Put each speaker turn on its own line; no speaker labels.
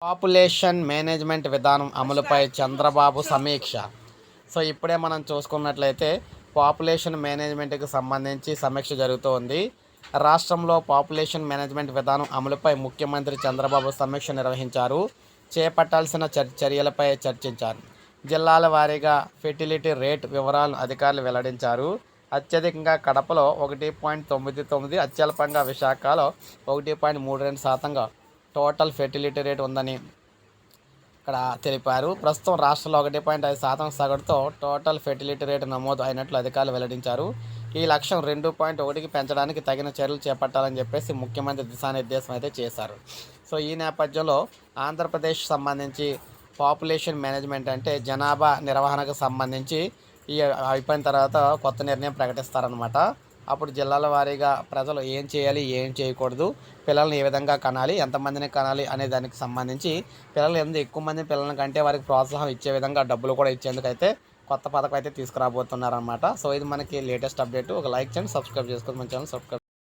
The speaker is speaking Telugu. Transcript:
పాపులేషన్ మేనేజ్మెంట్ విధానం అమలుపై చంద్రబాబు సమీక్ష. సో ఇప్పుడే మనం చూసుకున్నట్లయితే పాపులేషన్ మేనేజ్మెంట్కి సంబంధించి సమీక్ష జరుగుతోంది. రాష్ట్రంలో పాపులేషన్ మేనేజ్మెంట్ విధానం అమలుపై ముఖ్యమంత్రి చంద్రబాబు సమీక్ష నిర్వహించారు. చేపట్టాల్సిన చర్యలపై చర్చించారు. జిల్లాల వారీగా ఫెర్టిలిటీ రేట్ వివరాలను అధికారులు వెల్లడించారు. అత్యధికంగా కడపలో 1.99, అత్యల్పంగా విశాఖలో 1.32% టోటల్ ఫెర్టిలిటీ రేట్ ఉందని ఇక్కడ తెలిపారు. ప్రస్తుతం రాష్ట్రంలో 1.5% సగటుతో టోటల్ ఫెర్టిలిటీ రేటు నమోదు అయినట్లు అధికారులు వెల్లడించారు. ఈ లక్ష్యం 2.1కి పెంచడానికి తగిన చర్యలు చేపట్టాలని చెప్పేసి ముఖ్యమంత్రి దిశానిర్దేశం అయితే చేశారు. సో ఈ నేపథ్యంలో ఆంధ్రప్రదేశ్ సంబంధించి పాపులేషన్ మేనేజ్మెంట్ అంటే జనాభా నిర్వహణకు సంబంధించి ఈ అయిపోయిన తర్వాత కొత్త నిర్ణయం ప్రకటిస్తారనమాట. అప్పుడు జిల్లాల వారీగా ప్రజలు ఏం చేయాలి, ఏం చేయకూడదు, పిల్లల్ని ఏ విధంగా కనాలి, ఎంతమందిని కనాలి అనే దానికి సంబంధించి పిల్లలు ఎక్కువ మంది పిల్లల కంటే వారికి ప్రోత్సాహం ఇచ్చే విధంగా డబ్బులు కూడా ఇచ్చేందుకైతే కొత్త పథకం అయితే తీసుకురాబోతున్నారన్నమాట. సో ఇది మనకి లేటెస్ట్ అప్డేట్. ఒక లైక్ చేయండి, సబ్స్క్రైబ్ చేసుకోండి, మన ఛానల్ సబ్స్క్రైబ్